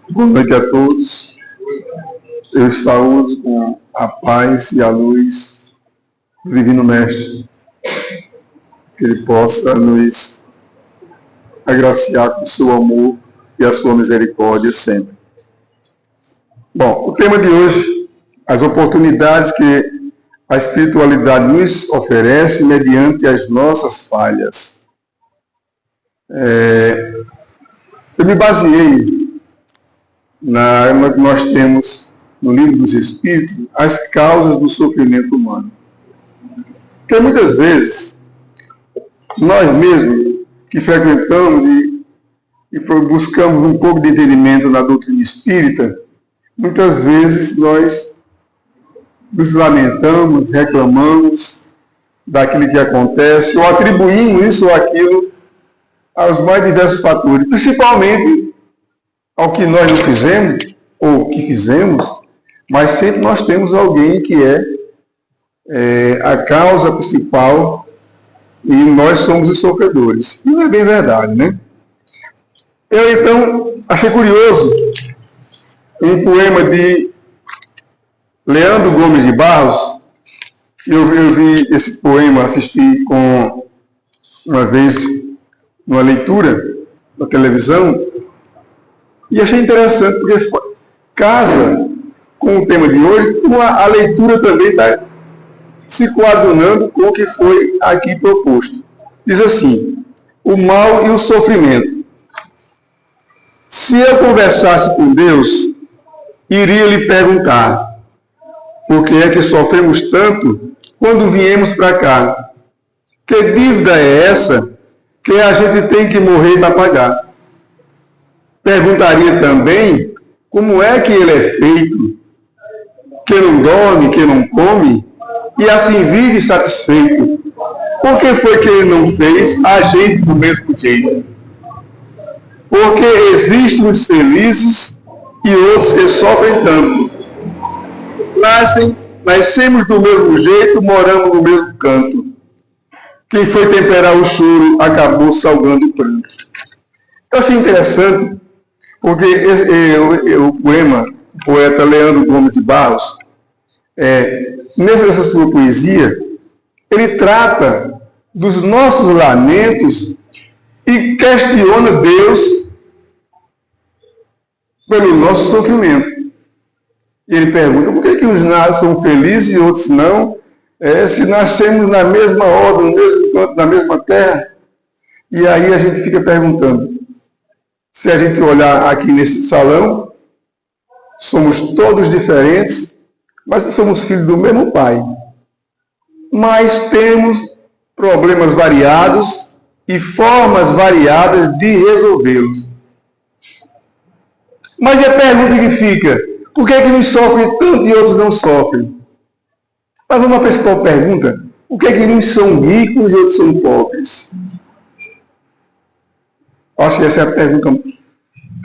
Boa noite a todos. Eu saúdo com a paz e a luz do Divino Mestre. Que Ele possa nos agraciar com o seu amor e a sua misericórdia sempre. Bom, o tema de hoje, as oportunidades que a espiritualidade nos oferece mediante as nossas falhas. Eu me baseei no que nós temos no Livro dos Espíritos, as causas do sofrimento humano. Porque muitas vezes, nós mesmos que frequentamos e buscamos um pouco de entendimento na doutrina espírita, muitas vezes nós nos lamentamos, reclamamos daquilo que acontece, ou atribuímos isso ou aquilo aos mais diversos fatores, principalmente ao que nós não fizemos, ou que fizemos, mas sempre nós temos alguém que é a causa principal e nós somos os sofredores. E não é bem verdade, né? Eu, então, achei curioso um poema de Leandro Gomes de Barros. Eu vi esse poema, assisti uma vez numa leitura na televisão, e achei interessante, porque casa com o tema de hoje, a leitura também está se coadunando com o que foi aqui proposto. Diz assim: o mal e o sofrimento. Se eu conversasse com Deus, iria lhe perguntar: por que é que sofremos tanto quando viemos para cá? Que dívida é essa que a gente tem que morrer para pagar? Perguntaria também como é que ele é feito, que não dorme, que não come, e assim vive satisfeito. Por que foi que ele não fez a gente do mesmo jeito? Porque existem os felizes e outros que sofrem tanto. Nascemos do mesmo jeito, moramos no mesmo canto. Quem foi temperar o choro acabou salgando o pranto. Eu achei interessante, porque o poeta Leandro Gomes de Barros, nessa sua poesia, ele trata dos nossos lamentos e questiona Deus pelo nosso sofrimento. E ele pergunta: por que uns são felizes e outros não? Se nascemos na mesma ordem, no mesmo canto, na mesma terra. E aí a gente fica perguntando, se a gente olhar aqui nesse salão, somos todos diferentes, mas somos filhos do mesmo pai. Mas temos problemas variados e formas variadas de resolvê-los. Mas a pergunta que fica: por que uns sofrem tanto e outros não sofrem? Mas vamos à principal pergunta: por que uns são ricos e outros são pobres? Acho que essa é a pergunta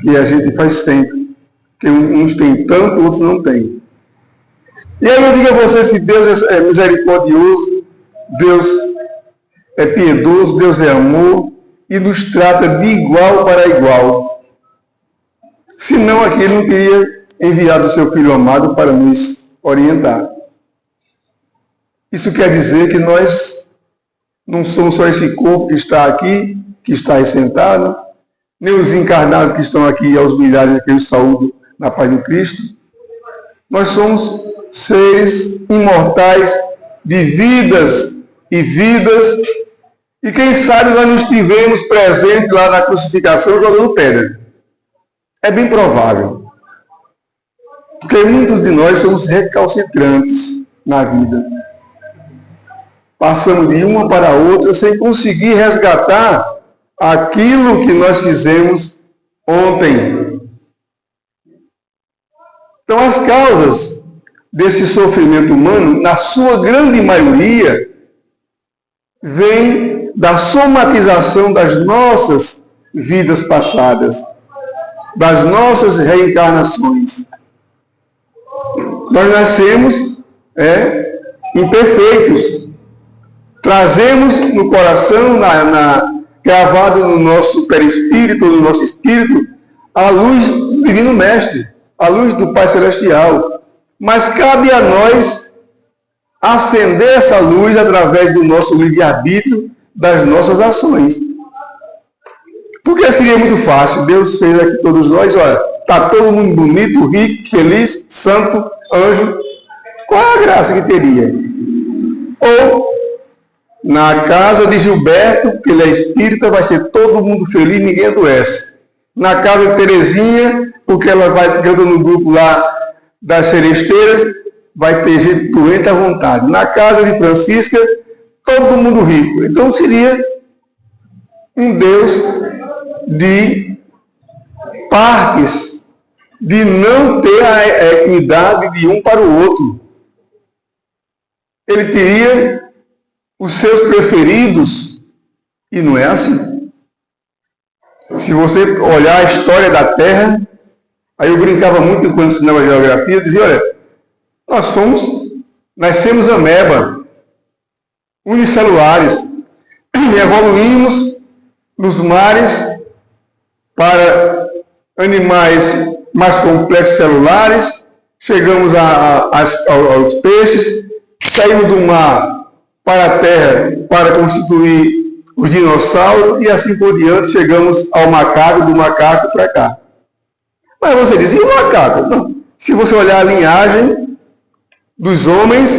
que a gente faz sempre. Que uns têm tanto, outros não têm. E aí eu digo a vocês que Deus é misericordioso, Deus é piedoso, Deus é amor e nos trata de igual para igual. Senão aqui Ele não teria enviado o seu Filho amado para nos orientar. Isso quer dizer que nós não somos só esse corpo que está aqui, que está aí sentado, nem os encarnados que estão aqui aos milhares que eu saúdo na paz do Cristo. Nós somos seres imortais de vidas e vidas, e quem sabe nós não estivemos presentes lá na crucificação jogando pedra. É bem provável. Porque muitos de nós somos recalcitrantes na vida. Passamos de uma para a outra sem conseguir resgatar aquilo que nós fizemos ontem. Então, as causas desse sofrimento humano, na sua grande maioria, vêm da somatização das nossas vidas passadas, das nossas reencarnações. Nós nascemos imperfeitos. Trazemos no coração, gravado no nosso perispírito, no nosso espírito, a luz do Divino Mestre, a luz do Pai Celestial. Mas cabe a nós acender essa luz através do nosso livre-arbítrio, das nossas ações. Porque seria muito fácil. Deus fez aqui todos nós, olha, está todo mundo bonito, rico, feliz, santo, anjo. Qual é a graça que teria? Ou, na casa de Gilberto, que ele é espírita, vai ser todo mundo feliz, ninguém adoece. Na casa de Terezinha, porque ela vai cantando no grupo lá das seresteiras, vai ter gente doente à vontade. Na casa de Francisca, todo mundo rico. Então seria um Deus de partes, de não ter a equidade de um para o outro. Ele teria os seus preferidos, e não é assim. Se você olhar a história da Terra, aí eu brincava muito quando ensinava geografia, eu dizia, olha, nós nascemos ameba, unicelulares, e evoluímos nos mares para animais mais complexos celulares, chegamos aos peixes, saímos do mar para a terra para constituir os dinossauros e assim por diante chegamos ao macaco, do macaco para cá. Mas você diz, e o macaco? Não. Se você olhar a linhagem dos homens,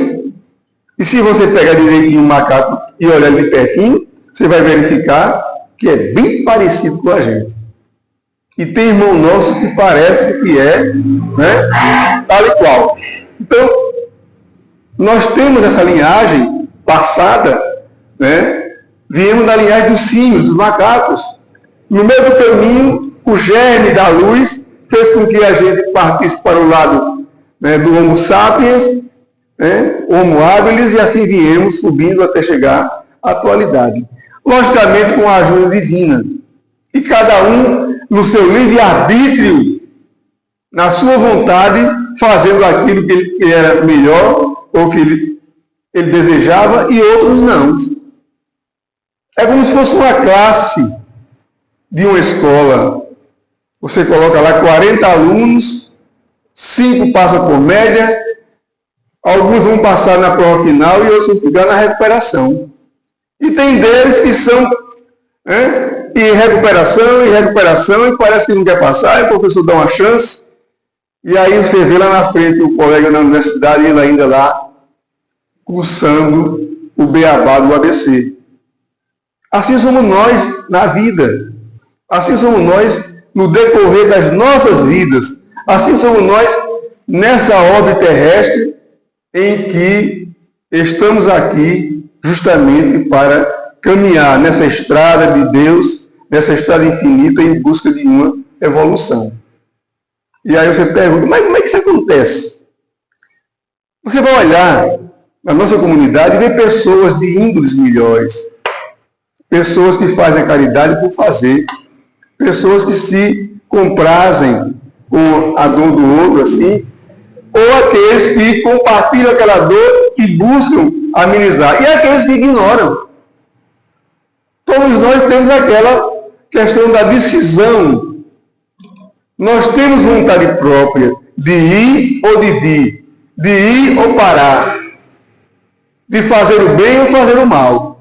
e se você pegar direitinho o macaco e olhar ele de pertinho, você vai verificar que é bem parecido com a gente. E tem irmão nosso que parece que é, né, tal e qual. Então, nós temos essa linhagem passada, né, viemos da linhagem dos símios, dos macacos. No meio do caminho, o germe da luz fez com que a gente partisse para o lado, né, do Homo sapiens, né, Homo habilis, e assim viemos subindo até chegar à atualidade. Logicamente com a ajuda divina. E cada um, no seu livre-arbítrio, na sua vontade, fazendo aquilo que ele era melhor, ou que ele desejava, e outros não. É como se fosse uma classe de uma escola. Você coloca lá 40 alunos, 5 passam por média, alguns vão passar na prova final e outros vão ficar na recuperação. E tem deles que são em recuperação, e parece que não quer passar, e o professor dá uma chance, e aí você vê lá na frente o colega na universidade, ele ainda lá, cursando o beabá do ABC. Assim somos nós na vida. Assim somos nós no decorrer das nossas vidas. Assim somos nós nessa orbe terrestre em que estamos aqui justamente para caminhar nessa estrada de Deus, nessa estrada infinita em busca de uma evolução. E aí você pergunta, mas como é que isso acontece? Você vai olhar na nossa comunidade e ver pessoas de índoles melhores, pessoas que fazem a caridade por fazer, pessoas que se comprazem com a dor do outro, assim, ou aqueles que compartilham aquela dor e buscam amenizar, e aqueles que ignoram. Todos nós temos aquela questão da decisão. Nós temos vontade própria de ir ou de vir, de ir ou parar, de fazer o bem ou fazer o mal.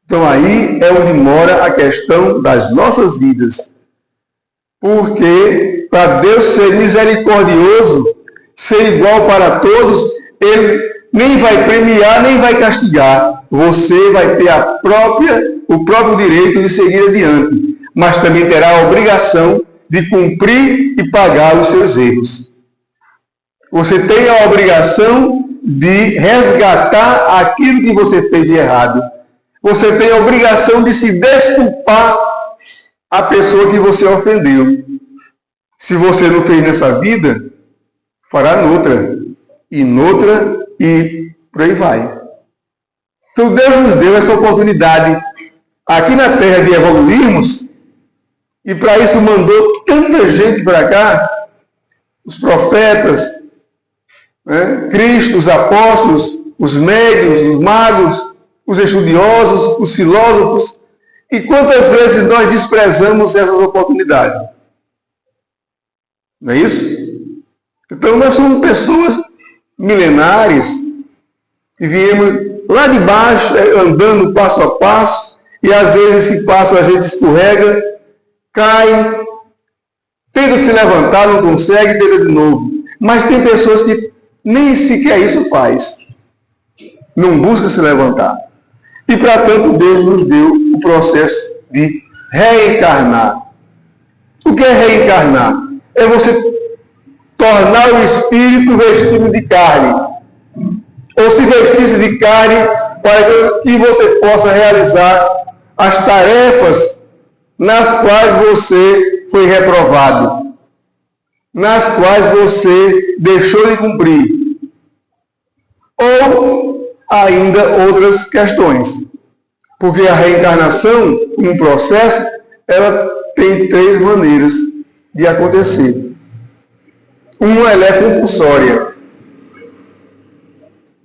Então aí é onde mora a questão das nossas vidas. Porque para Deus ser misericordioso, ser igual para todos, Ele nem vai premiar, nem vai castigar. Você vai ter o próprio direito de seguir adiante, mas também terá a obrigação de cumprir e pagar os seus erros. Você tem a obrigação de resgatar aquilo que você fez de errado. Você tem a obrigação de se desculpar a pessoa que você ofendeu. Se você não fez nessa vida, fará noutra, e por aí vai. Então Deus nos deu essa oportunidade aqui na Terra de evoluirmos, e para isso mandou tanta gente para cá, os profetas, Cristo, os apóstolos, os médiuns, os magos, os estudiosos, os filósofos, E quantas vezes nós desprezamos essas oportunidades? Não é isso? Então nós somos pessoas milenares que viemos lá de baixo, andando passo a passo, e às vezes esse passo a gente escorrega, cai, tenta se levantar, não consegue, tenta de novo. Mas tem pessoas que nem sequer isso faz. Não busca se levantar. E para tanto Deus nos deu o processo de reencarnar. O que é reencarnar? É você tornar o espírito vestido de carne. Ou se vestir de carne para que você possa realizar as tarefas nas quais você foi reprovado, nas quais você deixou de cumprir. Ou ainda outras questões. Porque a reencarnação, um processo, ela tem 3 maneiras de acontecer. Uma, ela é compulsória.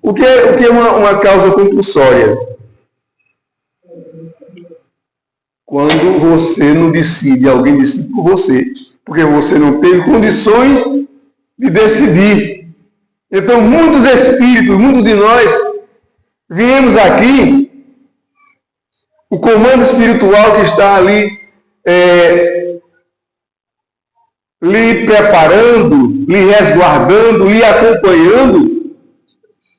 O que é uma causa compulsória? Quando você não decide, alguém decide por você, porque você não teve condições de decidir. Então, muitos espíritos, muitos de nós, viemos aqui, o comando espiritual que está ali, lhe preparando, lhe resguardando, lhe acompanhando,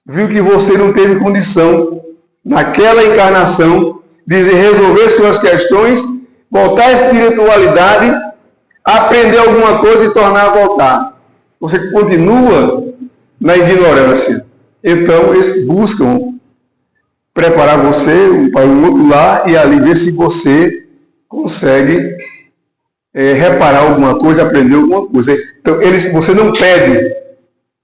viu que você não teve condição, naquela encarnação, de resolver suas questões, voltar à espiritualidade, aprender alguma coisa e tornar a voltar. Você continua na ignorância. Então, eles buscam preparar você para um outro lar e ali ver se você consegue reparar alguma coisa, aprender alguma coisa. Então, você não pede,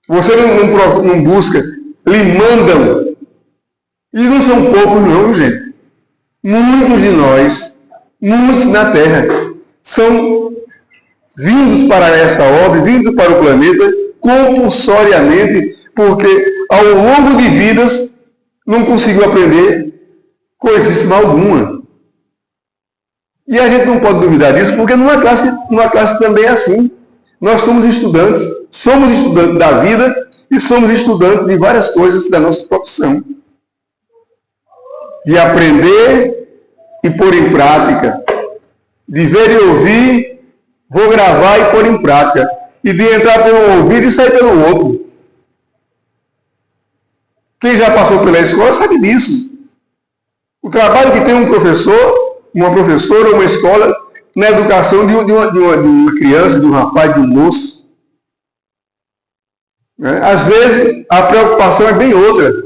você não busca, lhe mandam. E não são poucos não, gente. Muitos de nós, muitos na Terra, são vindos para essa obra, vindos para o planeta, compulsoriamente, porque ao longo de vidas não conseguiu aprender coisíssima alguma. E a gente não pode duvidar disso, porque numa classe também é assim. Nós somos estudantes da vida e somos estudantes de várias coisas da nossa profissão. De aprender e pôr em prática, de ver e ouvir, vou gravar e pôr em prática, e de entrar por um ouvido e sair pelo outro. Quem já passou pela escola sabe disso. O trabalho que tem um professor, uma professora, uma escola, na educação de uma criança, de um rapaz, de um moço. Às vezes, a preocupação é bem outra.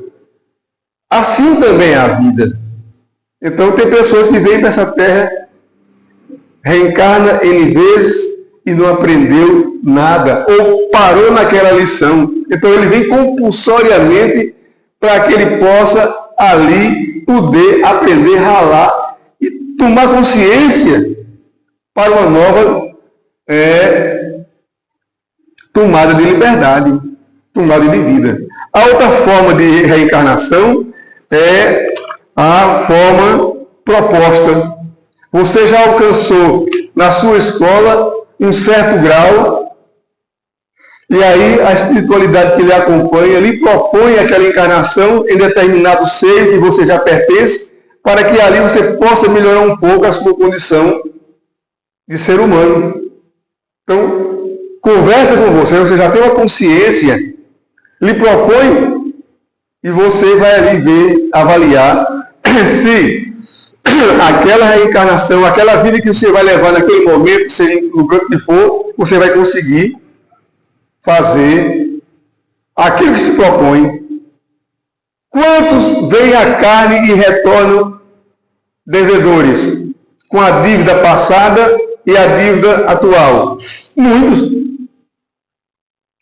Assim também é a vida. Então, tem pessoas que vêm para essa terra, reencarna N vezes e não aprendeu nada, ou parou naquela lição. Então, ele vem compulsoriamente para que ele possa ali poder aprender, ralar e tomar consciência para uma nova tomada de liberdade, tomada de vida. A outra forma de reencarnação é a forma proposta. Você já alcançou na sua escola um certo grau, e aí a espiritualidade que lhe acompanha lhe propõe aquela encarnação em determinado seio que você já pertence, para que ali você possa melhorar um pouco a sua condição de ser humano. Então, conversa com você já tem uma consciência, lhe propõe, e você vai ali ver, avaliar se aquela reencarnação, aquela vida que você vai levar naquele momento, seja no canto que for, você vai conseguir fazer aquilo que se propõe. Quantos vêm à carne e retornam devedores, com a dívida passada e a dívida atual? Muitos.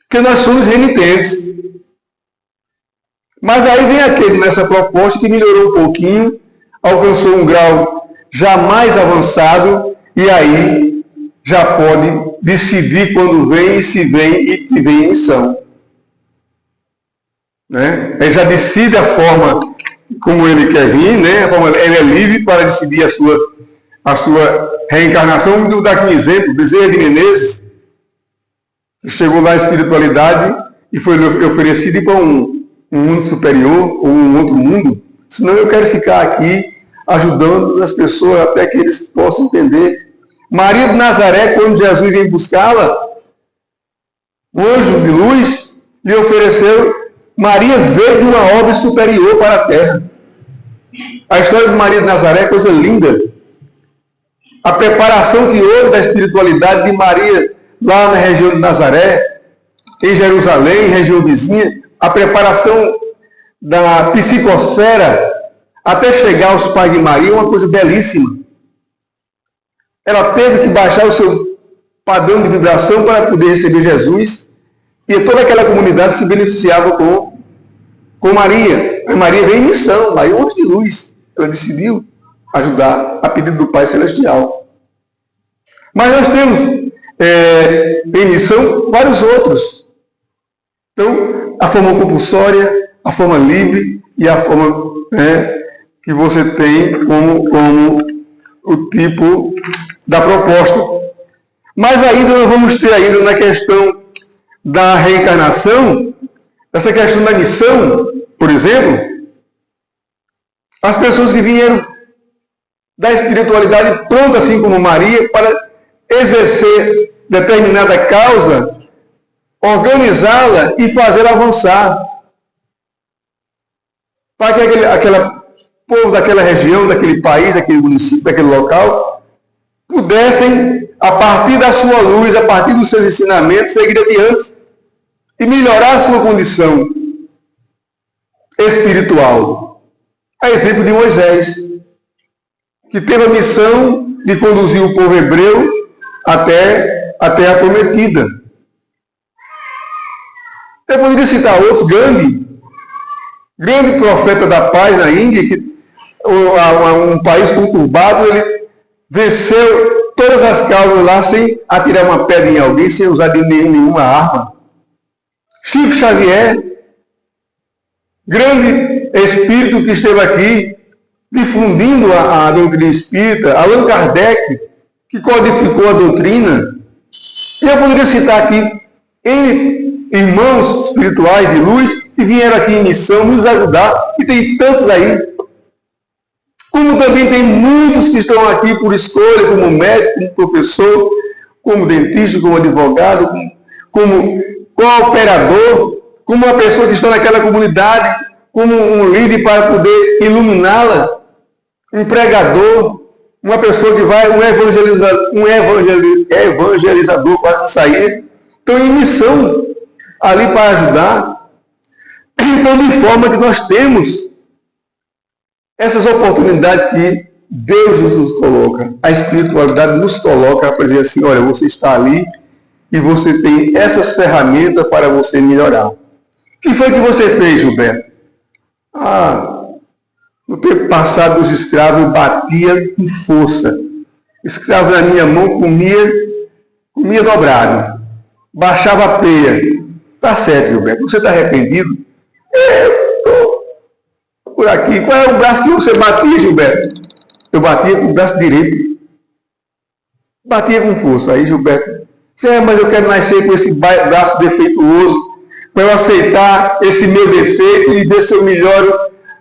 Porque nós somos renitentes. Mas aí vem aquele nessa proposta que melhorou um pouquinho, alcançou um grau já mais avançado, e aí já pode decidir quando vem e se vem e que vem em missão. Ele já decide a forma como ele quer vir, né? Ele é livre para decidir a sua reencarnação. Vou dar aqui um exemplo: Bezerra de Menezes, que chegou na espiritualidade e foi oferecido para um mundo superior ou um outro mundo. Senão eu quero ficar aqui ajudando as pessoas até que eles possam entender. Maria de Nazaré, quando Jesus veio buscá-la, o anjo de luz lhe ofereceu. Maria veio de uma obra superior para a terra. A história de Maria de Nazaré é coisa linda. A preparação que houve da espiritualidade de Maria lá na região de Nazaré, em Jerusalém, região vizinha, a preparação da psicosfera até chegar aos pais de Maria, uma coisa belíssima. Ela teve que baixar o seu padrão de vibração para poder receber Jesus, e toda aquela comunidade se beneficiava com Maria. A Maria veio em missão, Maria é um anjo de luz. Ela decidiu ajudar a pedido do Pai Celestial. Mas nós temos em missão vários outros. Então, a forma compulsória, a forma livre e a forma que você tem como o tipo da proposta. Mas ainda nós vamos ter ainda na questão da reencarnação, essa questão da missão, por exemplo, as pessoas que vieram da espiritualidade pronta, assim como Maria, para exercer determinada causa, organizá-la e fazer avançar. Para que aquele povo daquela região, daquele país, daquele município, daquele local, pudessem, a partir da sua luz, a partir dos seus ensinamentos, seguir adiante e melhorar a sua condição espiritual. A exemplo de Moisés, que teve a missão de conduzir o povo hebreu até a terra prometida. Eu poderia citar outros, grande profeta da paz na Índia, que um país conturbado, ele venceu todas as causas lá sem atirar uma pedra em alguém, sem usar de nenhuma arma. Chico Xavier, grande espírito que esteve aqui difundindo a doutrina espírita. Allan Kardec, que codificou a doutrina. E eu poderia citar aqui irmãos espirituais de luz que vieram aqui em missão nos ajudar, e tem tantos aí. Como também tem muitos que estão aqui por escolha, como médico, como professor, como dentista, como advogado, como cooperador, como uma pessoa que está naquela comunidade, como um líder para poder iluminá-la, um pregador, uma pessoa que vai, um evangelizador para sair. Então, em missão ali para ajudar. Então, de forma que nós temos essas oportunidades que Deus nos coloca, a espiritualidade nos coloca para dizer assim: olha, você está ali e você tem essas ferramentas para você melhorar. O que foi que você fez, Gilberto? No tempo passado, os escravos batiam com força. Escravo na minha mão comia dobrado, baixava a peia. Tá certo, Gilberto, você está arrependido? Estou por aqui. Qual é o braço que você batia, Gilberto? Eu batia com o braço direito. Batia com força. Aí, Gilberto, mas eu quero nascer com esse braço defeituoso, para eu aceitar esse meu defeito e ver se eu melhoro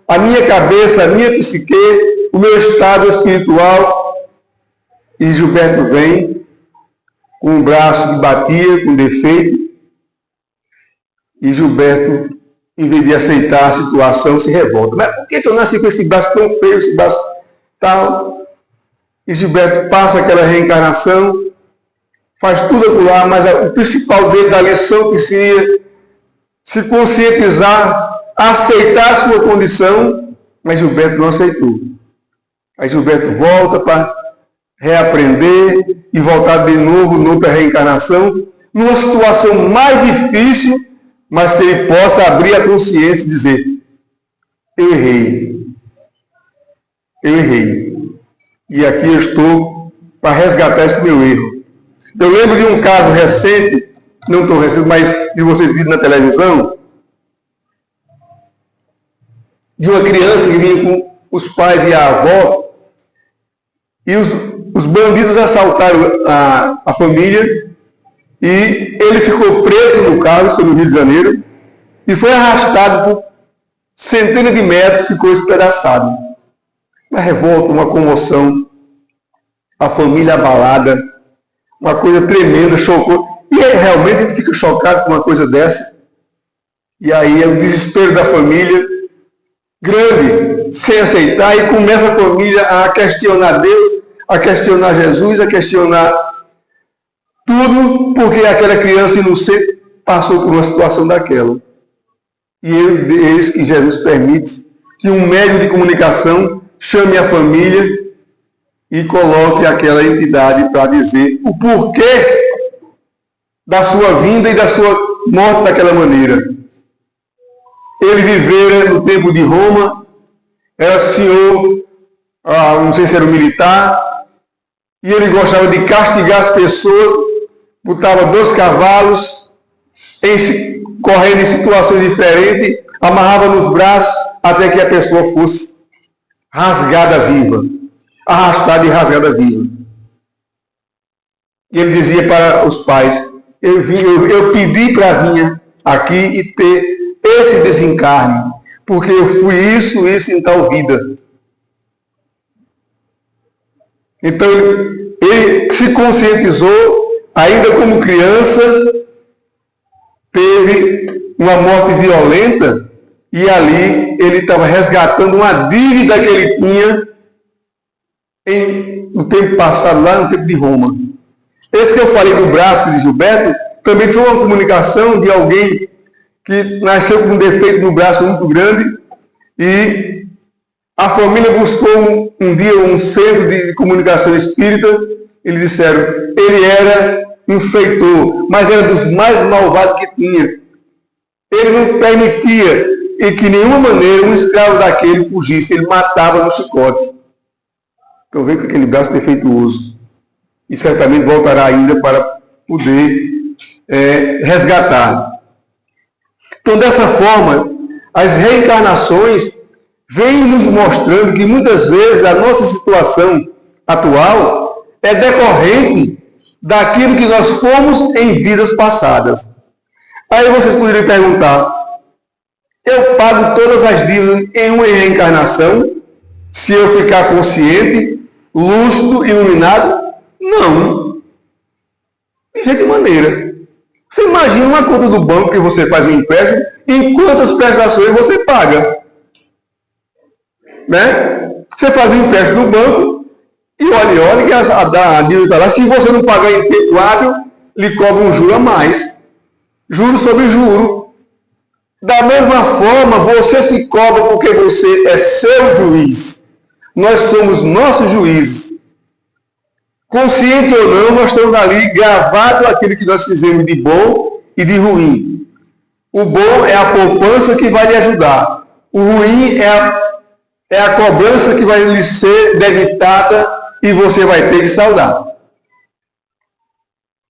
a minha cabeça, a minha psique, o meu estado espiritual. E Gilberto vem com um braço que batia, com defeito, e Gilberto, em vez de aceitar a situação, se revolta. Mas por que eu nasci com esse braço tão feio, esse braço tal? E Gilberto passa aquela reencarnação, faz tudo aquilo lá, mas o principal dele, da lição, que seria se conscientizar, aceitar a sua condição, mas Gilberto não aceitou. Aí Gilberto volta para reaprender e voltar de novo noutra reencarnação, numa situação mais difícil, mas que ele possa abrir a consciência e dizer: eu errei. E aqui eu estou para resgatar esse meu erro. Eu lembro de um caso recente, não tão recente, mas que vocês viram na televisão, de uma criança que vinha com os pais e a avó, e os bandidos assaltaram a família, e ele ficou preso no carro, isso foi no Rio de Janeiro, e foi arrastado por centenas de metros, ficou espedaçado. Uma revolta, uma comoção, a família abalada, uma coisa tremenda, chocou. E realmente a gente fica chocado com uma coisa dessa. E aí é o desespero da família, grande, sem aceitar, e começa a família a questionar Deus, a questionar Jesus, a questionar tudo, porque aquela criança inocente passou por uma situação daquela. E eis que Jesus permite que um médium de comunicação chame a família e coloque aquela entidade para dizer o porquê da sua vinda e da sua morte daquela maneira. Ele vivera no tempo de Roma, era senhor, não sei se era um militar, e ele gostava de castigar as pessoas, botava 2 cavalos, correndo em situações diferentes, amarrava nos braços até que a pessoa fosse rasgada viva, arrastada e rasgada viva. E ele dizia para os pais, eu pedi para vir aqui e ter esse desencarne, porque eu fui isso em tal vida. Então ele se conscientizou, ainda como criança, teve uma morte violenta, e ali ele estava resgatando uma dívida que ele tinha no tempo passado, lá no tempo de Roma. Esse que eu falei do braço de Gilberto, também foi uma comunicação de alguém que nasceu com um defeito no braço muito grande, e a família buscou um dia um centro de comunicação espírita. Eles disseram, ele era um feitor, mas era dos mais malvados que tinha. Ele não permitia em que de nenhuma maneira um escravo daquele fugisse, ele matava no chicote. Então veio com aquele braço defeituoso. E certamente voltará ainda para poder resgatar. Então, dessa forma, as reencarnações vêm nos mostrando que muitas vezes a nossa situação atual é decorrente daquilo que nós fomos em vidas passadas. Aí vocês poderiam perguntar, eu pago todas as dívidas em uma reencarnação se eu ficar consciente, lúcido, iluminado? Não. De jeito de maneira. Você imagina uma conta do banco que você faz um empréstimo, em quantas prestações você paga? Né? Você faz um empréstimo no banco e olha que a dívida está lá. Se você não pagar em tempo hábil, lhe cobra um juro a mais. Juro sobre juro. Da mesma forma, você se cobra porque você é seu juiz. Nós somos nossos juízes. Consciente ou não, nós estamos ali gravado aquilo que nós fizemos de bom e de ruim. O bom é a poupança que vai lhe ajudar. O ruim é a cobrança que vai lhe ser debitada e você vai ter que saldar.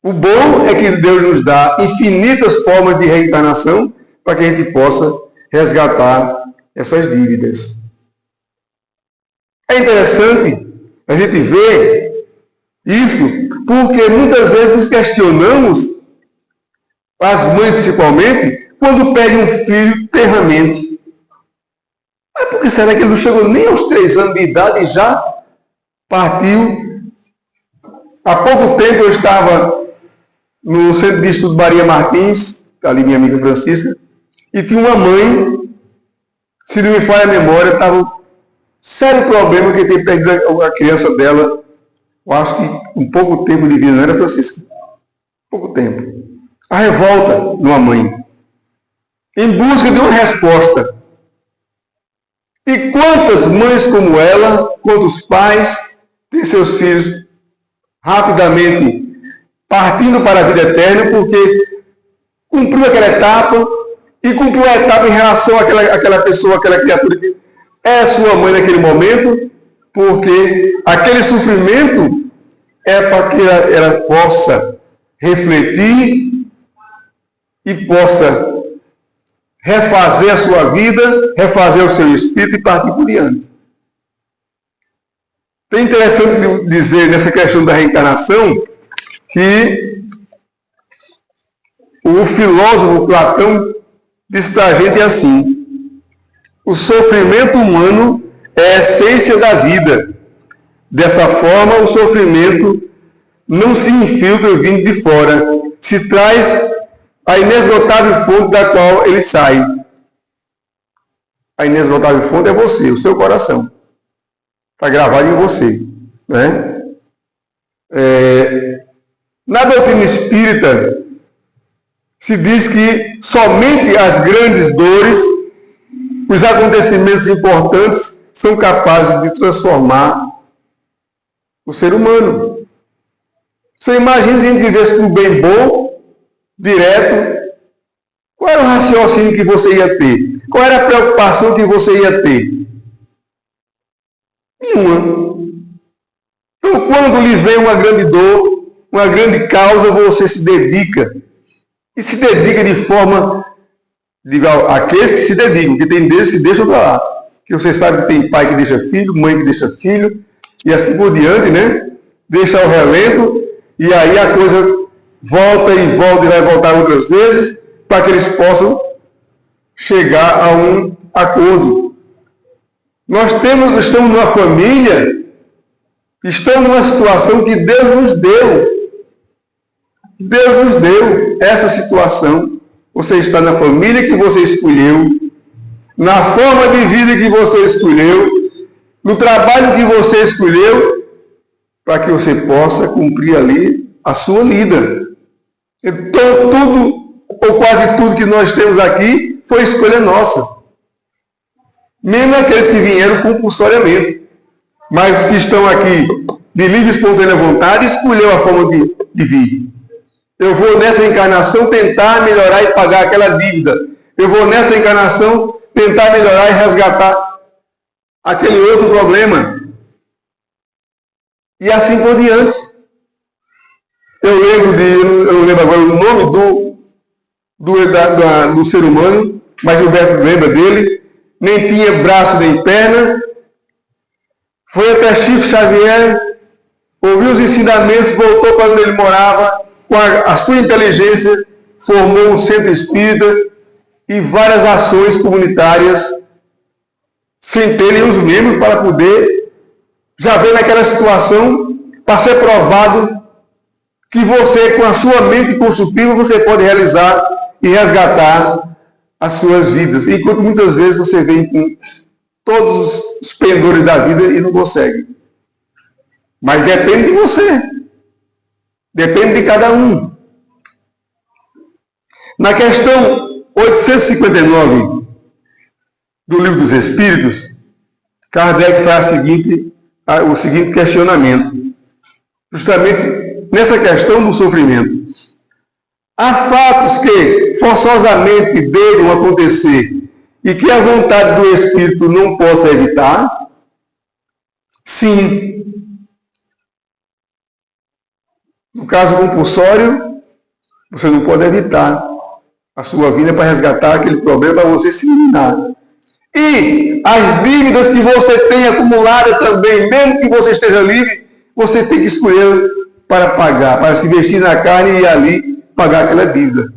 O bom é que Deus nos dá infinitas formas de reencarnação para que a gente possa resgatar essas dívidas. É interessante a gente ver isso, porque muitas vezes nos questionamos, as mães principalmente, quando pedem um filho terramente. Mas por que será que ele não chegou nem aos 3 anos de idade e já partiu? Há pouco tempo eu estava no Centro de Estudo Maria Martins, ali minha amiga Francisca, e tinha uma mãe, se não me falha a memória, estava um sério problema que tinha perdido a criança dela. Eu acho que um pouco tempo de vida, não era, Francisca? Pouco tempo. A revolta de uma mãe, em busca de uma resposta. E quantas mães como ela, quantos pais, têm seus filhos rapidamente partindo para a vida eterna, porque cumpriu aquela etapa, e cumpriu a etapa em relação àquela pessoa, àquela criatura que é sua mãe naquele momento, porque aquele sofrimento é para que ela possa refletir e possa refazer a sua vida, refazer o seu espírito e partir por diante. É interessante dizer nessa questão da reencarnação que o filósofo Platão diz para a gente assim: o sofrimento humano é a essência da vida. Dessa forma, o sofrimento não se infiltra vindo de fora, se traz a inesgotável fonte da qual ele sai. A inesgotável fonte é você, o seu coração. Está gravado em você. Né? Na doutrina espírita, se diz que somente as grandes dores, os acontecimentos importantes, são capazes de transformar o ser humano. Você imagina se a gente vivesse tudo bem bom, direto, qual era o raciocínio que você ia ter? Qual era a preocupação que você ia ter? Nenhuma. Então, quando lhe vem uma grande dor, uma grande causa, você se dedica. E se dedica de forma, digo, aqueles que se dedicam, que tem deles que deixam para lá. Que você sabe que tem pai que deixa filho, mãe que deixa filho, e assim por diante, né? Deixa ao relento, e aí a coisa volta e vai voltar outras vezes, para que eles possam chegar a um acordo. Nós estamos numa família, estamos numa situação que Deus nos deu. Deus nos deu essa situação. Você está na família que você escolheu, na forma de vida que você escolheu, no trabalho que você escolheu, para que você possa cumprir ali a sua lida. Então, tudo, ou quase tudo que nós temos aqui, foi escolha nossa. Mesmo aqueles que vieram compulsoriamente. Mas os que estão aqui de livre e espontânea vontade, escolheu a forma de vir. Eu vou nessa encarnação tentar melhorar e pagar aquela dívida. Eu vou nessa encarnação tentar melhorar e resgatar aquele outro problema. E assim por diante. Eu lembro agora o nome do ser humano, mas Gilberto lembra dele. Nem tinha braço nem perna. Foi até Chico Xavier, ouviu os ensinamentos, voltou para onde ele morava, com a sua inteligência, formou um centro espírita e várias ações comunitárias, sem terem os membros para poder já ver naquela situação, para ser provado que você, com a sua mente construtiva, você pode realizar e resgatar as suas vidas. Enquanto muitas vezes você vem com todos os pendores da vida e não consegue. Mas depende de você. Depende de cada um. Na questão 859 do Livro dos Espíritos, Kardec faz o seguinte questionamento. Justamente nessa questão do sofrimento. Há fatos que forçosamente devem acontecer e que a vontade do Espírito não possa evitar? Sim. No caso compulsório, você não pode evitar a sua vida para resgatar aquele problema, para você se eliminar. E as dívidas que você tem acumulado também, mesmo que você esteja livre, você tem que escolher para pagar, para se vestir na carne e ali pagar aquela dívida.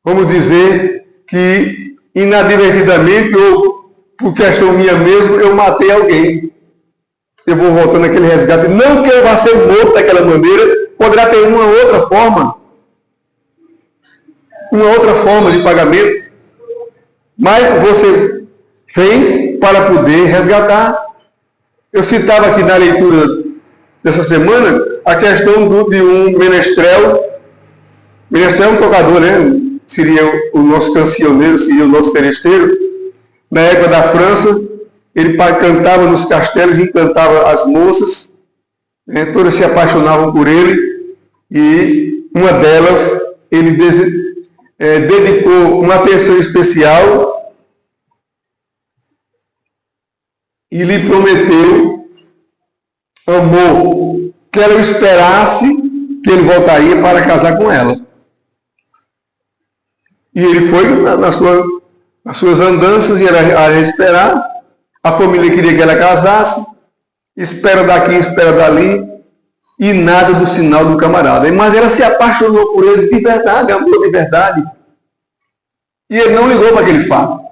Vamos dizer que inadvertidamente ou por questão minha mesmo, eu matei alguém. Eu vou voltando aquele resgate. Não que eu vá ser morto daquela maneira, poderá ter uma outra forma de pagamento. Mas você vem para poder resgatar. Eu citava aqui na leitura dessa semana a questão de um menestrel. Menestrel é um tocador, né? Seria o nosso cancioneiro, seria o nosso feresteiro. Na época da França, ele cantava nos castelos, encantava as moças, né? Todas se apaixonavam por ele, e uma delas, ele dedicou uma atenção especial e lhe prometeu amor, que ela esperasse que ele voltaria para casar com ela. E ele foi nas suas andanças, e era a esperar. A família queria que ela casasse, espera daqui, espera dali, e nada do sinal do camarada. Mas ela se apaixonou por ele de verdade, amor de verdade. E ele não ligou para aquele fato.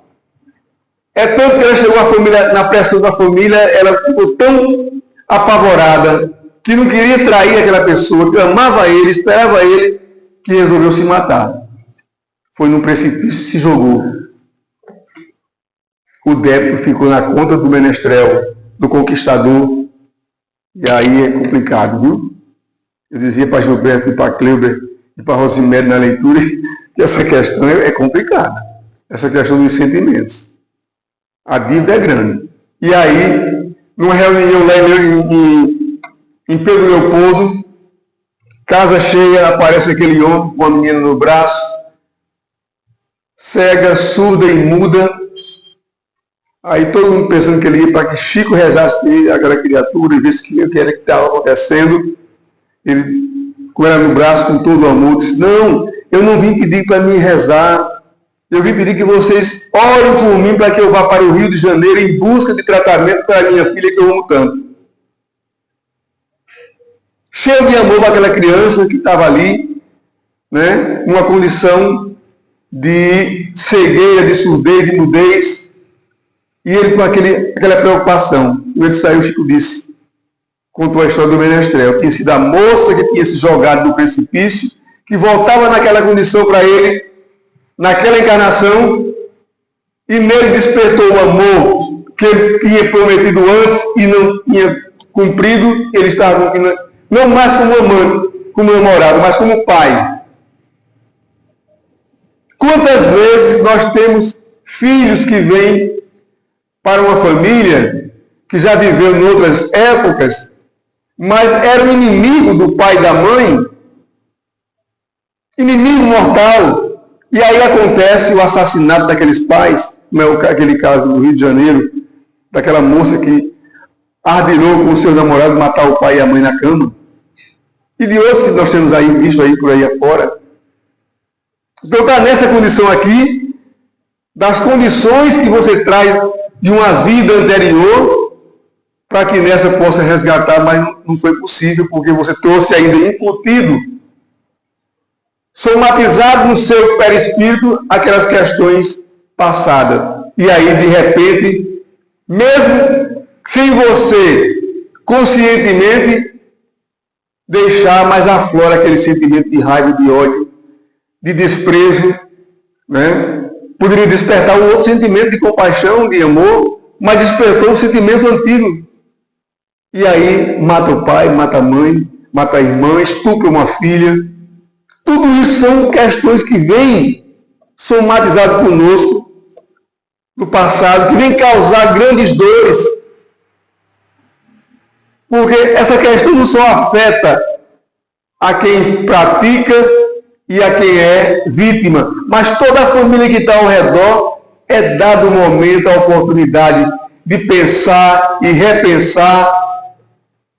É tanto que ela chegou à família, na pressão da família, ela ficou tão apavorada, que não queria trair aquela pessoa, que amava ele, esperava ele, que resolveu se matar. Foi num precipício e se jogou. O débito ficou na conta do menestrel, do conquistador. E aí é complicado, viu? Eu dizia para Gilberto e para Cleuber e para Rosimere na leitura que essa questão é complicada. Essa questão dos sentimentos. A dívida é grande. E aí, numa reunião lá em Pedro Leopoldo, casa cheia, aparece aquele homem com uma menina no braço, cega, surda e muda. Aí todo mundo pensando que ele ia para que Chico rezasse aquela criatura e visse o que era que estava acontecendo. Ele, com ela no braço, com todo o amor, disse: não, eu não vim pedir para mim rezar. Eu vim pedir que vocês orem por mim para que eu vá para o Rio de Janeiro em busca de tratamento para a minha filha que eu amo tanto. Cheio de amor para aquela criança que estava ali, né, numa condição de cegueira, de surdez, de mudez. E ele com aquela preocupação. Quando ele saiu, o Chico disse, contou a história do menestrel. Tinha sido a moça que tinha se jogado no precipício, que voltava naquela condição para ele, naquela encarnação, e nele despertou o amor que ele tinha prometido antes e não tinha cumprido. Ele estava não mais como amante, como namorado, mas como pai. Quantas vezes nós temos filhos que vêm para uma família que já viveu em outras épocas, mas era um inimigo do pai e da mãe, inimigo mortal. E aí acontece o assassinato daqueles pais, como é aquele caso do Rio de Janeiro, daquela moça que ardilou com o seu namorado matar o pai e a mãe na cama. E de outros que nós temos aí visto aí por aí afora. Então está nessa condição aqui, das condições que você traz de uma vida anterior, para que nessa possa resgatar, mas não foi possível, porque você trouxe ainda incutido, somatizado no seu perispírito aquelas questões passadas. E aí, de repente, mesmo sem você conscientemente deixar, mais aflora aquele sentimento de raiva, de ódio, de desprezo, né? Poderia despertar um outro sentimento de compaixão, de amor, mas despertou um sentimento antigo. E aí mata o pai, mata a mãe, mata a irmã, estupra uma filha. Tudo isso são questões que vêm somatizadas conosco do passado, que vêm causar grandes dores. Porque essa questão não só afeta a quem pratica e a quem é vítima, mas toda a família que está ao redor é dado o momento, a oportunidade de pensar e repensar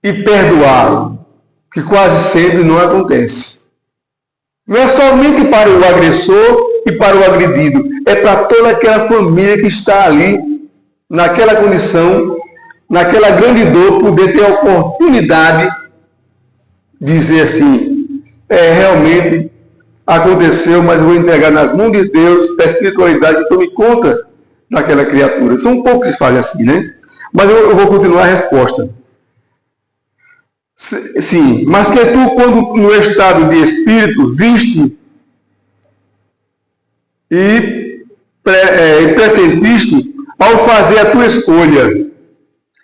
e perdoar, que quase sempre não acontece. Não é somente para o agressor e para o agredido, é para toda aquela família que está ali, naquela condição, naquela grande dor, poder ter a oportunidade de dizer assim, realmente aconteceu, mas eu vou entregar nas mãos de Deus, da espiritualidade, que tome conta daquela criatura. São poucos que fazem assim, né? Mas eu vou continuar a resposta. Sim, mas que tu, quando no estado de espírito, viste e pressentiste ao fazer a tua escolha.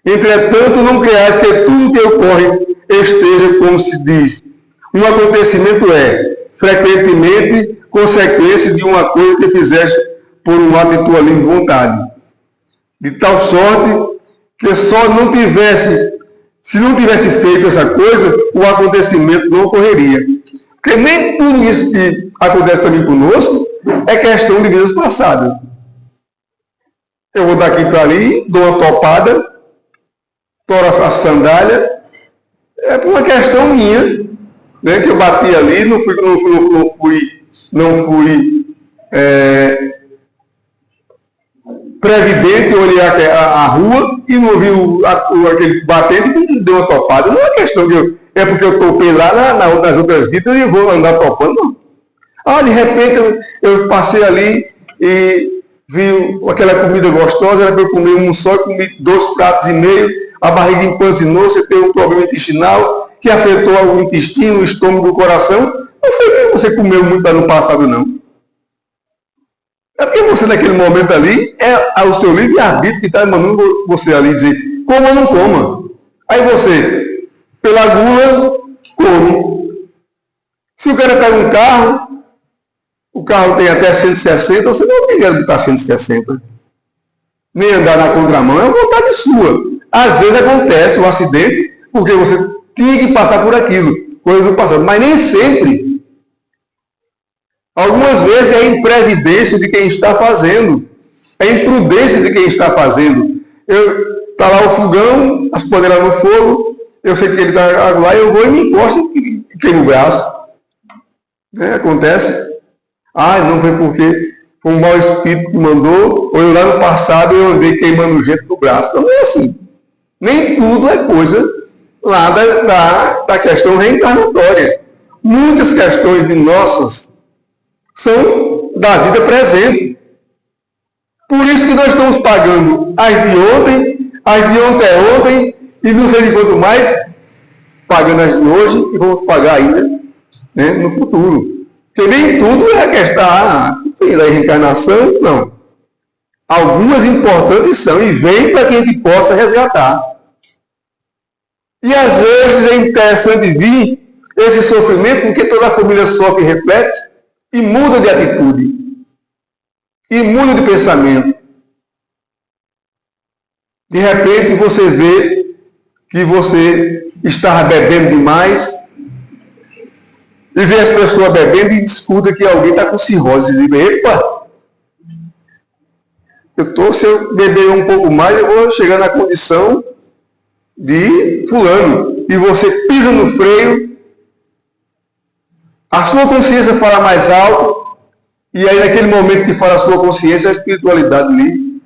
Entretanto, não creas que tudo que ocorre esteja, como se diz. Um acontecimento frequentemente, consequência de uma coisa que fizeste por um ato de tua livre vontade. De tal sorte que só não tivesse, se não tivesse feito essa coisa, o acontecimento não ocorreria. Porque nem tudo isso que acontece também conosco é questão de vidas passadas. Eu vou daqui para ali, dou uma topada, toro a sandália, é por uma questão minha, né, que eu bati ali, não fui previdente, olhar a rua e não viu aquele batente e deu uma topada. Não é questão de é porque eu topei lá nas outras vidas e vou andar topando, não. De repente eu passei ali e vi aquela comida gostosa, era para eu comer um só, comi 2 pratos e meio, a barriga empanzinou, você teve um problema intestinal que afetou o intestino, o estômago, o coração. Não foi que você comeu muito ano passado, não. É porque você, naquele momento ali, é o seu livre-arbítrio que está mandando você ali dizer, coma ou não coma. Aí você, pela gula, come. Se o cara pega um carro, o carro tem até 160, você não é obrigado a botar 160. Nem andar na contramão, é uma vontade sua. Às vezes acontece um acidente, porque você tinha que passar por aquilo, coisa do passado, mas nem sempre. Algumas vezes é a imprevidência de quem está fazendo, é a imprudência de quem está fazendo. Está lá o fogão, as panela no fogo, eu sei que ele está lá, eu vou e me encosto e queimo o braço. Acontece. Não foi porque foi um mau espírito que mandou, ou eu lá no passado eu andei queimando gente no braço. Então não é assim. Nem tudo é coisa lá da questão reencarnatória. Muitas questões de nossas são da vida presente. Por isso que nós estamos pagando as de ontem, as de ontem e não sei de quanto mais, pagando as de hoje e vamos pagar ainda, no futuro. Porque nem tudo é a questão da reencarnação, não. Algumas importantes são e vêm para que a gente possa resgatar. E às vezes é interessante vir esse sofrimento, porque toda a família sofre e reflete, e muda de atitude, e muda de pensamento. De repente você vê que você estava bebendo demais, e vê as pessoas bebendo e escuta que alguém está com cirrose. E diz, epa, se eu beber um pouco mais, eu vou chegar na condição de fulano. E você pisa no freio, a sua consciência fala mais alto, e aí naquele momento que fala a sua consciência, a espiritualidade lhe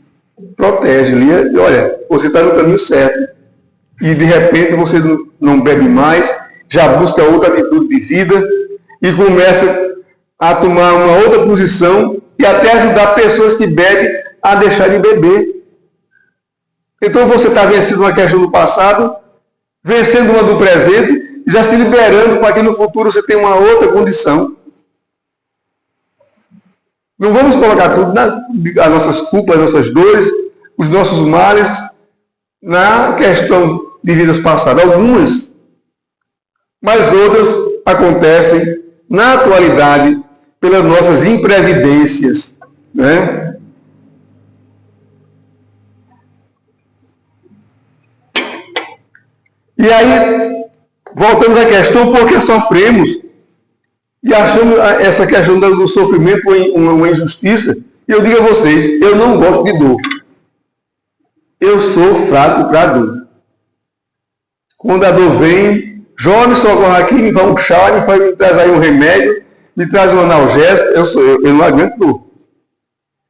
protege, olha, você está no caminho certo. E de repente você não bebe mais, já busca outra atitude de vida e começa a tomar uma outra posição e até ajudar pessoas que bebem a deixar de beber. Então você está vencendo uma questão do passado, vencendo uma do presente, já se liberando para que no futuro você tenha uma outra condição. Não vamos colocar tudo as nossas culpas, as nossas dores, os nossos males na questão de vidas passadas. Algumas, mas outras acontecem na atualidade pelas nossas imprevidências, E aí, voltamos à questão, por que sofremos? E achamos essa questão do sofrimento uma injustiça. E eu digo a vocês, eu não gosto de dor. Eu sou fraco para a dor. Quando a dor vem, João me socorre aqui, me dá um chá, me traz aí um remédio, me traz um analgésico, eu não aguento dor.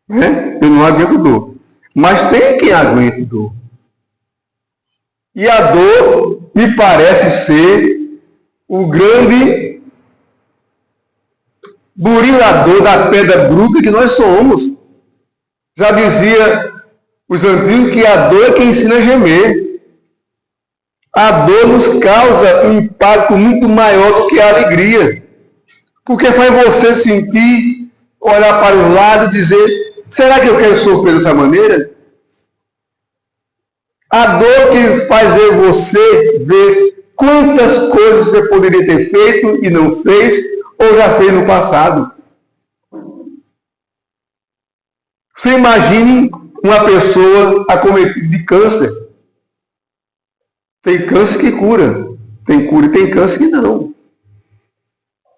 Eu não aguento dor. Mas tem quem aguente dor. E a dor me parece ser o grande burilador da pedra bruta que nós somos. Já dizia os antigos que a dor é quem ensina a gemer. A dor nos causa um impacto muito maior do que a alegria. Porque faz você sentir, olhar para o lado e dizer, será que eu quero sofrer dessa maneira? A dor que faz você ver quantas coisas você poderia ter feito e não fez, ou já fez no passado. Você imagine uma pessoa acometida de câncer. Tem câncer que cura. Tem cura e tem câncer que não.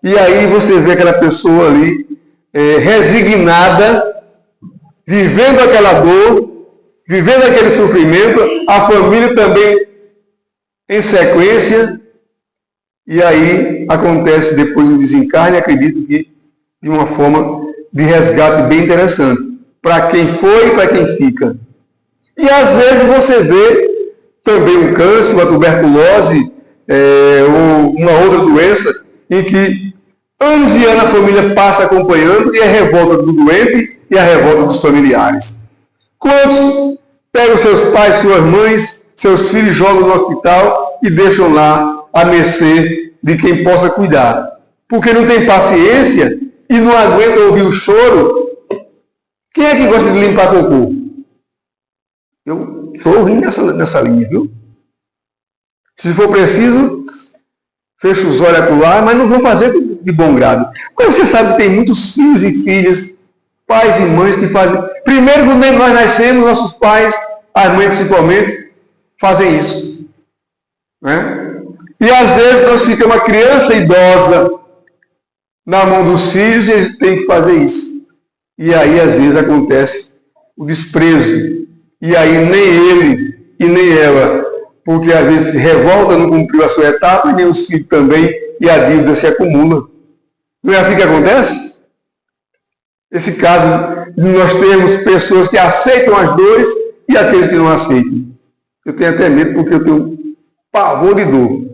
E aí você vê aquela pessoa ali, resignada, vivendo aquela dor, vivendo aquele sofrimento, a família também em sequência, e aí acontece depois do desencarne, acredito que de uma forma de resgate bem interessante, para quem foi e para quem fica. E às vezes você vê também um câncer, uma tuberculose, ou uma outra doença, em que anos e anos a família passa acompanhando, e a revolta do doente e a revolta dos familiares. Quantos pegam seus pais, suas mães, seus filhos, jogam no hospital e deixam lá à mercê de quem possa cuidar? Porque não tem paciência e não aguenta ouvir o choro. Quem é que gosta de limpar cocô? Eu sou ruim nessa linha, viu? Se for preciso, fecho os olhos acolá, mas não vou fazer de bom grado. Porque você sabe que tem muitos filhos e filhas, pais e mães que fazem. Primeiro, quando nós nascemos, nossos pais, as mães principalmente, fazem isso. Né? E às vezes nós ficamos uma criança idosa na mão dos filhos e eles têm que fazer isso. E aí, às vezes, acontece o desprezo. E aí, nem ele e nem ela, porque às vezes se revolta, não cumpriu a sua etapa, e nem os filhos também, e a dívida se acumula. Não é assim que acontece? Esse caso, nós temos pessoas que aceitam as dores e aqueles que não aceitam. Eu tenho até medo porque eu tenho pavor de dor.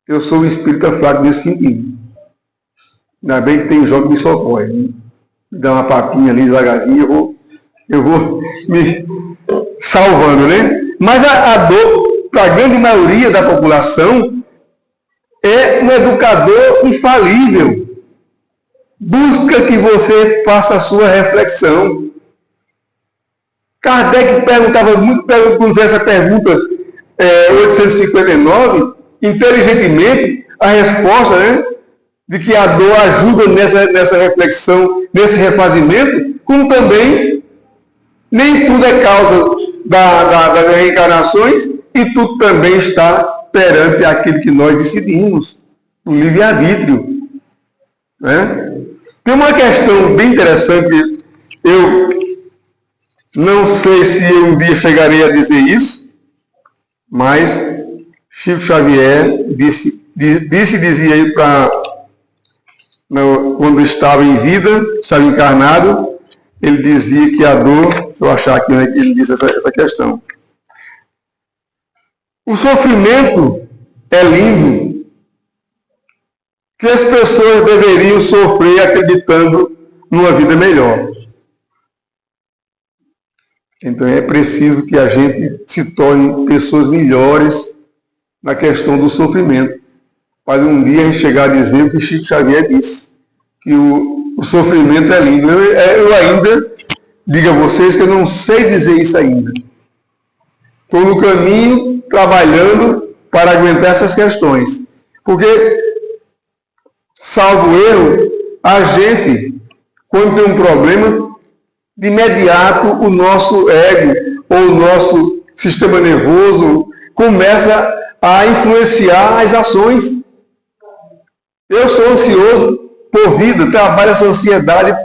Eu sou um espírito fraco nesse sentido. Ainda bem que tem um jogo que me socorre. Né? Me dá uma papinha ali devagarzinho, eu vou me salvando, né? Mas a dor, para a grande maioria da população, é um educador infalível. Busca que você faça a sua reflexão. Kardec perguntava muito, quando fez essa pergunta 859, inteligentemente, a resposta, né, de que a dor ajuda nessa reflexão, nesse refazimento, como também nem tudo é causa das reencarnações e tudo também está perante aquilo que nós decidimos, o livre-arbítrio. Né? Tem uma questão bem interessante, eu não sei se um dia chegarei a dizer isso, mas Chico Xavier dizia aí quando estava em vida, estava encarnado, ele dizia que a dor, deixa eu achar aqui, né, que ele disse essa questão. O sofrimento é lindo, que as pessoas deveriam sofrer acreditando numa vida melhor. Então é preciso que a gente se torne pessoas melhores na questão do sofrimento. Mas um dia a gente chegar a dizer o que Chico Xavier disse, que o sofrimento é lindo. Eu ainda digo a vocês que eu não sei dizer isso ainda. Estou no caminho, trabalhando para aguentar essas questões. Porque, salvo erro, a gente, quando tem um problema, de imediato o nosso ego ou o nosso sistema nervoso começa a influenciar as ações. Eu sou ansioso por vida, trabalho essa ansiedade,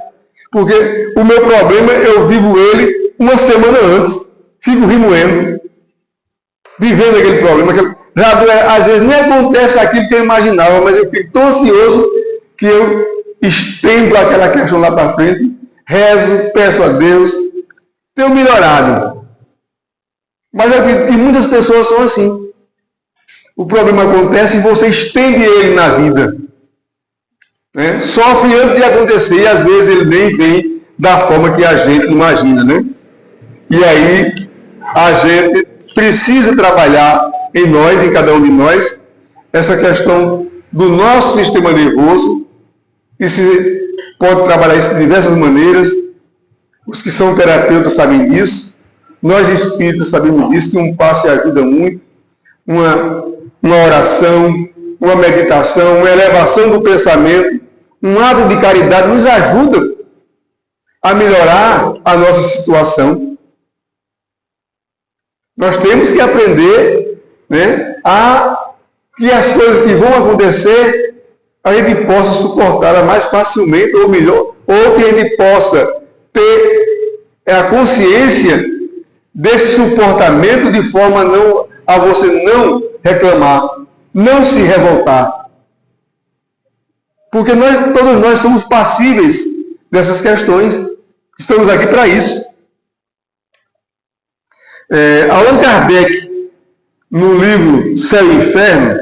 porque o meu problema, eu vivo ele uma semana antes, fico remoendo, vivendo aquele problema. Às vezes nem acontece aquilo que eu imaginava, mas eu fico tão ansioso que eu estendo aquela questão lá para frente, rezo, peço a Deus, tenho melhorado. Mas eu acredito que muitas pessoas são assim. O problema acontece e você estende ele na vida. Né? Sofre antes de acontecer e às vezes ele nem vem da forma que a gente imagina. Né? E aí a gente precisa trabalhar em nós, em cada um de nós, essa questão do nosso sistema nervoso, e se pode trabalhar isso de diversas maneiras. Os que são terapeutas sabem disso, nós espíritas sabemos disso, que um passo ajuda muito, uma oração, uma meditação, uma elevação do pensamento, um ato de caridade nos ajuda a melhorar a nossa situação. Nós temos que aprender, né, a que as coisas que vão acontecer a gente possa suportá-las mais facilmente ou melhor, ou que a gente possa ter a consciência desse suportamento de forma a você não reclamar, não se revoltar. Porque todos nós somos passíveis dessas questões. Estamos aqui para isso. Allan Kardec, no livro Céu e Inferno,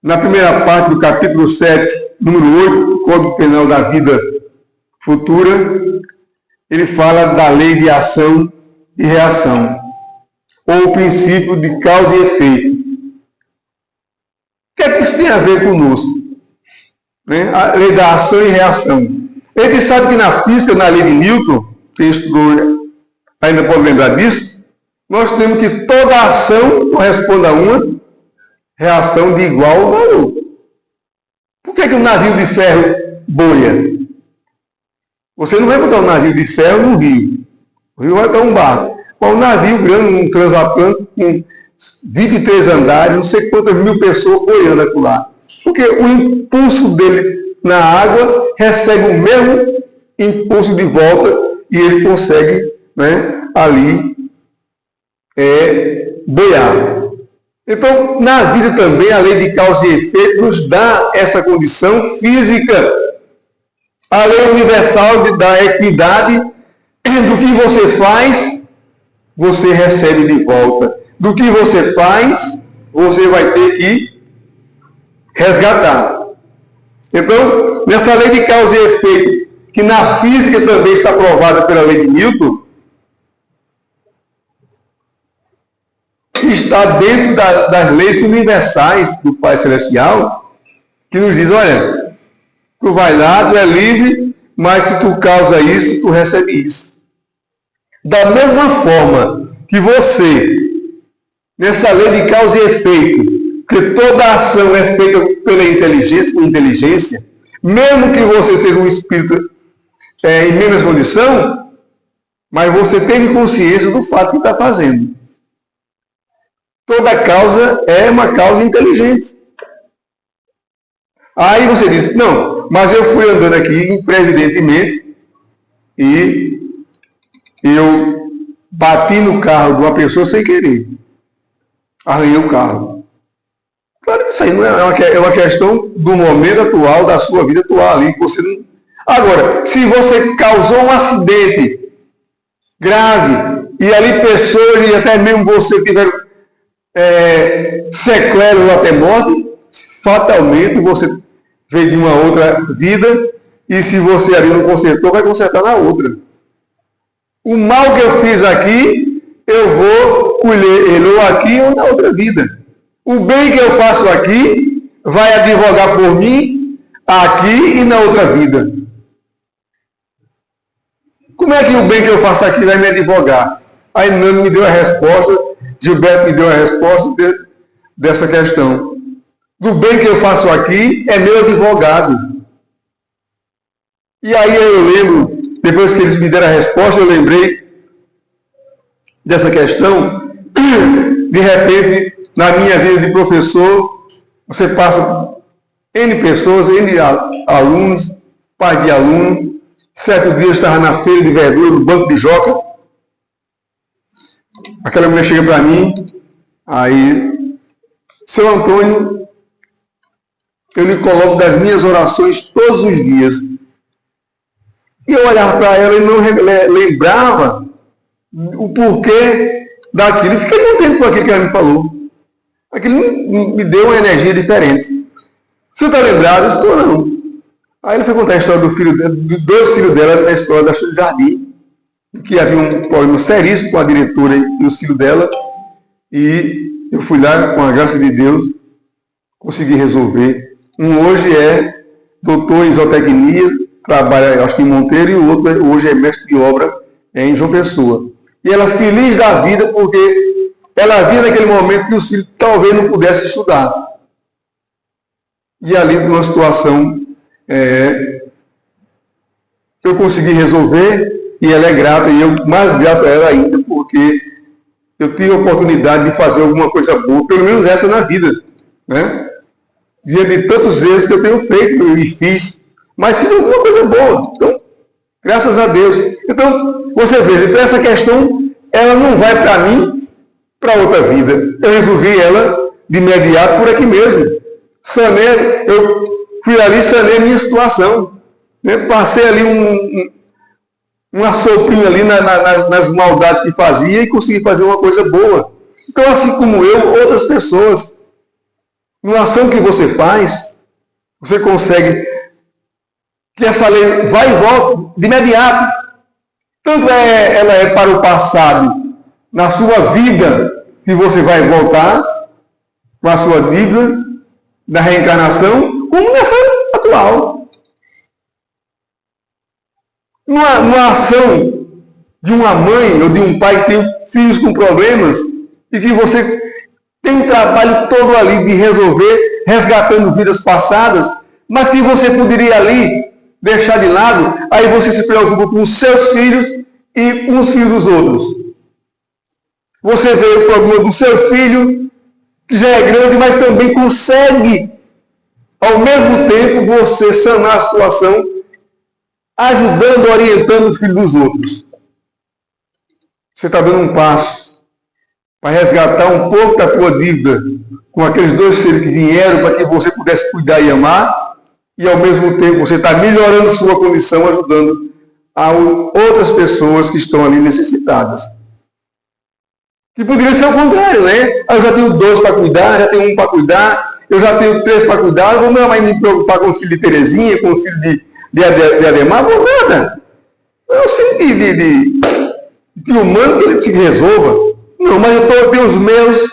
na primeira parte do capítulo 7, número 8, Código Penal da Vida Futura, ele fala da lei de ação e reação, ou o princípio de causa e efeito. O que é que isso tem a ver conosco? A lei da ação e reação. A gente sabe que na física, na lei de Newton, quem estudou ainda pode lembrar disso, nós temos que toda ação corresponde a uma reação de igual valor. Por que um navio de ferro boia? Você não vai botar um navio de ferro no rio. O rio vai estar um barco. Mas um navio grande, um transatlântico, com 23 andares, não sei quantas mil pessoas boiando aquilo lá. Porque o impulso dele na água recebe o mesmo impulso de volta e ele consegue, ali boiar. Então, na vida também, a lei de causa e efeito nos dá essa condição física. A lei universal da equidade, do que você faz, você recebe de volta. Do que você faz, você vai ter que resgatar. Então, nessa lei de causa e efeito, que na física também está provada pela lei de Newton, está dentro das leis universais do Pai Celestial, que nos diz, olha, tu vai lá, tu é livre, mas se tu causa isso, tu recebe isso. Da mesma forma que você, nessa lei de causa e efeito, que toda ação é feita pela inteligência, com inteligência, mesmo que você seja um espírito em menos condição, mas você tem consciência do fato que está fazendo. Toda causa é uma causa inteligente. Aí você diz, não, mas eu fui andando aqui imprevidentemente e eu bati no carro de uma pessoa sem querer. Arranhei o carro. Claro que isso aí não é uma questão do momento atual, da sua vida atual ali. Você não... Agora, se você causou um acidente grave e ali pessoas e até mesmo você tiveram sequelas ou até morte, fatalmente você veio de uma outra vida e se você ali não consertou, vai consertar na outra. O mal que eu fiz aqui, eu vou colher ele ou aqui ou na outra vida. O bem que eu faço aqui vai advogar por mim aqui e na outra vida. Como é que o bem que eu faço aqui vai me advogar? Aí Nando me deu a resposta, Gilberto me deu a resposta dessa questão. Do bem que eu faço aqui é meu advogado. E aí eu lembro, depois que eles me deram a resposta, eu lembrei dessa questão. De repente, na minha vida de professor, você passa N pessoas, N alunos, pai de aluno. Certo dia eu estava na feira de verdura, no banco de joca. Aquela mulher chega para mim, aí, seu Antônio, eu lhe coloco das minhas orações todos os dias. E eu olhava para ela e não lembrava o porquê daquilo. E fiquei contente com aquilo que ela me falou. Aquilo me deu uma energia diferente. Você está lembrado? Eu estou não. Aí ele foi contar a história dos dois filhos dela, na história da Chute Jardim, que havia um problema seríssimo com a diretora e os filhos dela. E eu fui lá, com a graça de Deus, consegui resolver. Um hoje é doutor em zootecnia, trabalha, acho que em Monteiro, e o outro hoje é mestre de obra em João Pessoa. E ela feliz da vida porque ela via naquele momento que os filhos talvez não pudessem estudar. E ali, numa situação, eu consegui resolver e ela é grata, e eu mais grato a ela ainda, porque eu tive a oportunidade de fazer alguma coisa boa, pelo menos essa na vida, né? Diante de tantos erros que eu tenho feito e fiz, mas fiz alguma coisa boa. Então, graças a Deus. Então, você vê, então essa questão, ela não vai para mim, para outra vida. Eu resolvi ela de imediato por aqui mesmo. Sanei, eu fui ali e sanei a minha situação. né? Passei ali um assoprinho ali nas maldades que fazia e consegui fazer uma coisa boa. Então, assim como eu, outras pessoas, numa ação que você faz, você consegue que essa lei vai e volta de imediato. Tanto ela é para o passado, na sua vida, que você vai voltar com a sua dívida da reencarnação, como nessa atual. Numa ação de uma mãe ou de um pai que tem filhos com problemas e que você tem um trabalho todo ali de resolver, resgatando vidas passadas, mas que você poderia ali deixar de lado, aí você se preocupa com os seus filhos e com os filhos dos outros. Você vê o problema do seu filho, que já é grande, mas também consegue, ao mesmo tempo, você sanar a situação, ajudando, orientando os filhos dos outros. Você está dando um passo para resgatar um pouco da tua dívida com aqueles dois seres que vieram para que você pudesse cuidar e amar, e ao mesmo tempo você está melhorando sua condição, ajudando a outras pessoas que estão ali necessitadas. Que poderia ser o contrário, né? Eu já tenho 2 para cuidar, já tenho 1 para cuidar, eu já tenho 3 para cuidar, não vou mais me preocupar com o filho de Terezinha, com o filho de Ademar, não vou nada. Não é os filhos de humano que ele se resolva. Não, mas eu tenho os meus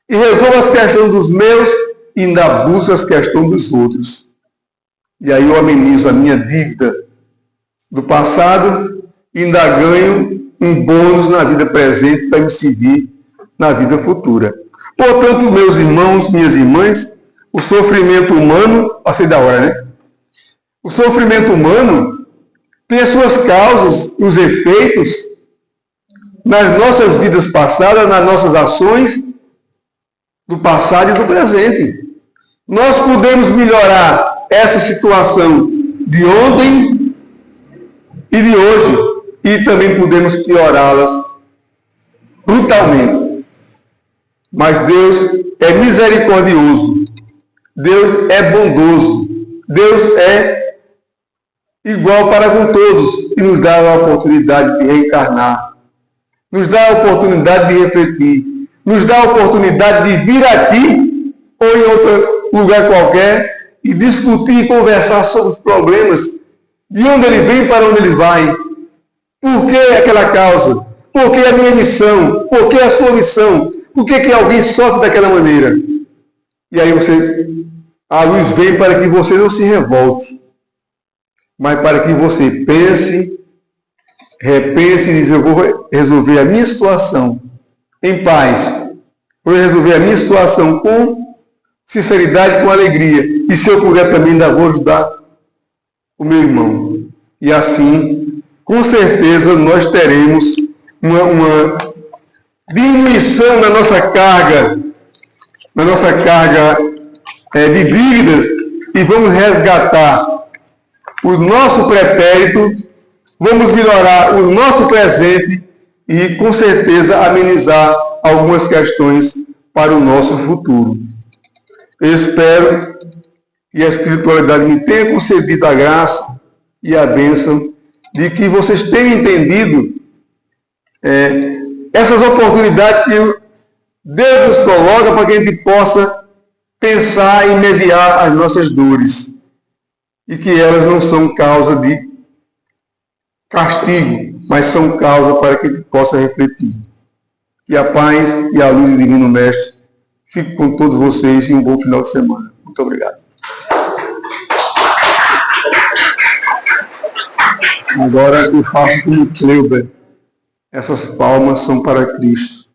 e resolvo as questões dos meus e ainda busco as questões dos outros. E aí eu amenizo a minha dívida do passado e ainda ganho um bônus na vida presente para me servir na vida futura. Portanto, meus irmãos, minhas irmãs, o sofrimento humano, passei da hora, né? O sofrimento humano tem as suas causas e os efeitos nas nossas vidas passadas, nas nossas ações do passado e do presente. Nós podemos melhorar essa situação de ontem e de hoje, e também podemos piorá-las brutalmente. Mas Deus é misericordioso, Deus é bondoso, Deus é igual para com todos e nos dá a oportunidade de reencarnar, nos dá a oportunidade de refletir, nos dá a oportunidade de vir aqui ou em outro lugar qualquer e discutir e conversar sobre os problemas, de onde ele vem, para onde ele vai, por que aquela causa, por que a minha missão, por que a sua missão, por que alguém sofre daquela maneira. E aí a luz vem para que você não se revolte, mas para que você pense, repense e diz: eu vou resolver a minha situação em paz, vou resolver a minha situação com sinceridade, com alegria, e se eu puder também ainda vou ajudar o meu irmão. E assim, com certeza, nós teremos uma diminuição na nossa carga de dívidas, e vamos resgatar o nosso pretérito, vamos melhorar o nosso presente e, com certeza, amenizar algumas questões para o nosso futuro. Eu espero que a espiritualidade me tenha concedido a graça e a bênção de que vocês tenham entendido essas oportunidades que Deus nos coloca para que a gente possa pensar e mediar as nossas dores, e que elas não são causa de castigo, mas são causa para que a gente possa refletir. Que a paz e a luz do Divino Mestre fique com todos vocês e um bom final de semana. Muito obrigado. Agora eu faço como Cleuber. Essas palmas são para Cristo.